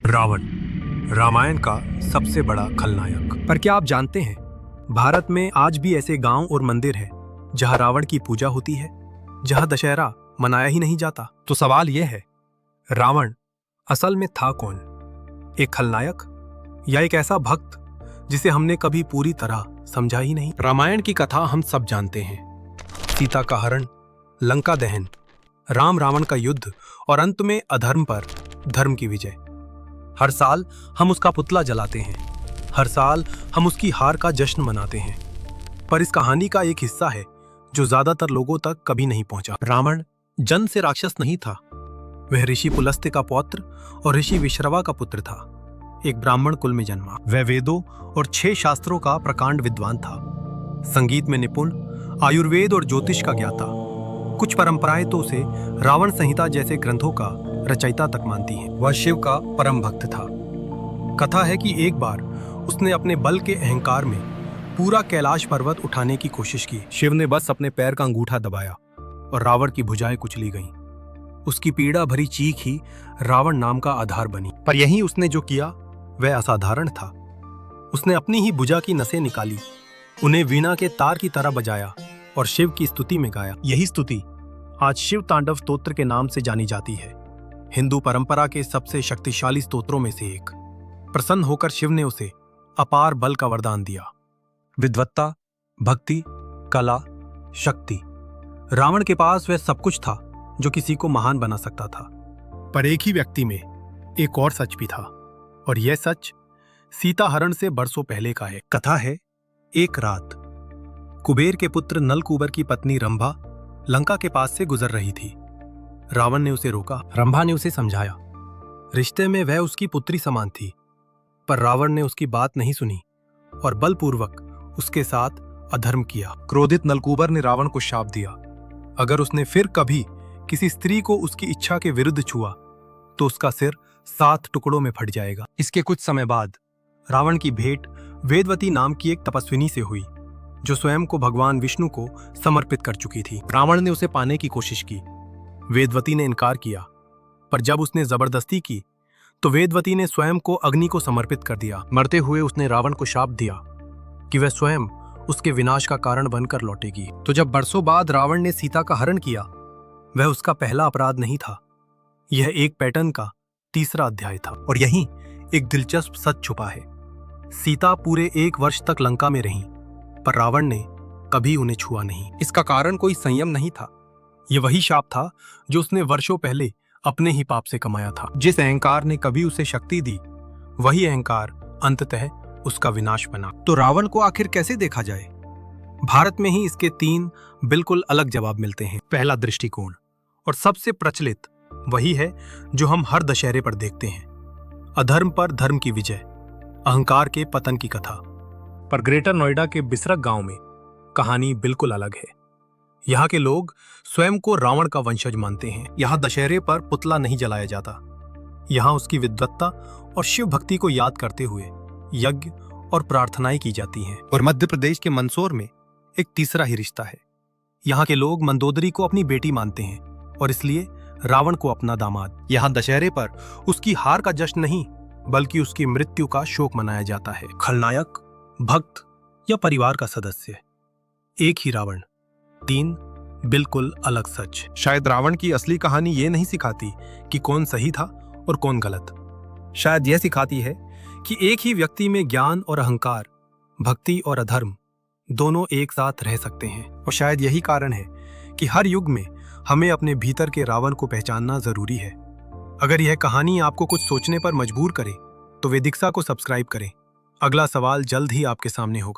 रावण, रामायण का सबसे बड़ा खलनायक। पर क्या आप जानते हैं, भारत में आज भी ऐसे गांव और मंदिर हैं जहां रावण की पूजा होती है, जहां दशहरा मनाया ही नहीं जाता। तो सवाल यह है, रावण असल में था कौन? एक खलनायक या एक ऐसा भक्त जिसे हमने कभी पूरी तरह समझा ही नहीं? रामायण की कथा हम सब जानते हैं। सीता का हरण, लंका दहन, राम रावण का युद्ध और अंत में अधर्म पर धर्म की विजय। हर साल हम उसका पुतला जलाते हैं, हर साल हम उसकी हार का जश्न मनाते हैं। पर इस कहानी का एक हिस्सा है जो ज्यादातर लोगों तक कभी नहीं पहुंचा। रावण जन्म से राक्षस नहीं था। वह ऋषि पुलस्त्य का पौत्र और ऋषि विश्रवा का पुत्र था। एक ब्राह्मण कुल में जन्मा। वह वेदों और 6 शास्त्रों का प्रकांड विद्वान था। संगीत में निपुण, आयुर्वेद और ज्योतिष का ज्ञाता। कुछ परंपराएं तो उसे रावण संहिता जैसे ग्रंथों का रचयिता तक मानती हैं। वह शिव का परम भक्त था। कथा है कि एक बार उसने अपने बल के अहंकार में पूरा कैलाश पर्वत उठाने की कोशिश की। शिव ने बस अपने पैर का अंगूठा दबाया और रावण की भुजाएं कुचली गईं। उसकी पीड़ा भरी चीख ही रावण नाम का आधार बनी। पर यही उसने जो किया वह असाधारण था। उसने अपनी ही भुजा की नसें निकाली, उन्हें वीणा के तार की तरह बजाया और शिव की स्तुति में गाया। यही स्तुति आज शिव तांडव स्तोत्र के नाम से जानी जाती है। हिंदू परंपरा के सबसे शक्तिशाली स्तोत्रों में से एक। प्रसन्न होकर शिव ने उसे अपार बल का वरदान दिया। विद्वत्ता, भक्ति, कला, शक्ति। रावण के पास वह सब कुछ था जो किसी को महान बना सकता था। पर एक ही व्यक्ति में एक और सच भी था, और यह सच सीता हरण से बरसों पहले का है। कथा है, एक रात कुबेर के पुत्र नलकूबर की पत्नी रंभा लंका के पास से गुजर रही थी। रावण ने उसे रोका। रंभा ने उसे समझाया। रिश्ते में वह उसकी पुत्री समान थी, पर रावण ने उसकी बात नहीं सुनी और बलपूर्वक उसके साथ अधर्म किया। क्रोधित नलकूबर ने रावण को शाप दिया, अगर उसने फिर कभी किसी स्त्री को उसकी इच्छा के विरुद्ध छुआ तो उसका सिर 7 टुकड़ों में फट जाएगा। इसके कुछ समय बाद रावण की भेंट वेदवती नाम की एक तपस्विनी से हुई, जो स्वयं को भगवान विष्णु को समर्पित कर चुकी थी। रावण ने उसे पाने की कोशिश की। वेदवती ने इनकार किया, पर जब उसने जबरदस्ती की तो वेदवती ने स्वयं को अग्नि को समर्पित कर दिया। मरते हुए उसने रावण को शाप दिया कि वह स्वयं उसके विनाश का कारण बनकर लौटेगी। तो जब बरसों बाद रावण ने सीता का हरण किया, वह उसका पहला अपराध नहीं था। यह एक पैटर्न का तीसरा अध्याय था। और यहीं एक दिलचस्प सच छुपा है। सीता पूरे 1 वर्ष तक लंका में रहीं, पर रावण ने कभी उन्हें छुआ नहीं। इसका कारण कोई संयम नहीं था। यह वही शाप था जो उसने वर्षों पहले अपने ही पाप से कमाया था। जिस अहंकार ने कभी उसे शक्ति दी, वही अहंकार अंततः उसका विनाश बना। तो रावण को आखिर कैसे देखा जाए? भारत में ही इसके 3 बिल्कुल अलग जवाब मिलते हैं। पहला दृष्टिकोण, और सबसे प्रचलित, वही है जो हम हर दशहरे पर देखते हैं। अधर्म पर धर्म की विजय, अहंकार के पतन की कथा। पर ग्रेटर नोएडा के बिसरक गांव में कहानी बिल्कुल अलग है। यहाँ के लोग स्वयं को रावण का वंशज मानते हैं। यहाँ दशहरे पर पुतला नहीं जलाया जाता। यहाँ उसकी विद्वत्ता और शिव भक्ति को याद करते हुए यज्ञ और प्रार्थनाएं की जाती हैं। और मध्य प्रदेश के मंदसौर में एक तीसरा ही रिश्ता है। यहाँ के लोग मंदोदरी को अपनी बेटी मानते हैं और इसलिए रावण को अपना दामाद। यहाँ दशहरे पर उसकी हार का जश्न नहीं, बल्कि उसकी मृत्यु का शोक मनाया जाता है। खलनायक, भक्त या परिवार का सदस्य, एक ही रावण, 3 बिल्कुल अलग सच। शायद रावण की असली कहानी ये नहीं सिखाती कि कौन सही था और कौन गलत। शायद यह सिखाती है कि एक ही व्यक्ति में ज्ञान और अहंकार, भक्ति और अधर्म दोनों एक साथ रह सकते हैं। और शायद यही कारण है कि हर युग में हमें अपने भीतर के रावण को पहचानना जरूरी है। अगर यह कहानी आपको कुछ सोचने पर मजबूर करे तो वेदिक्सा को सब्सक्राइब करें। अगला सवाल जल्द ही आपके सामने होगा।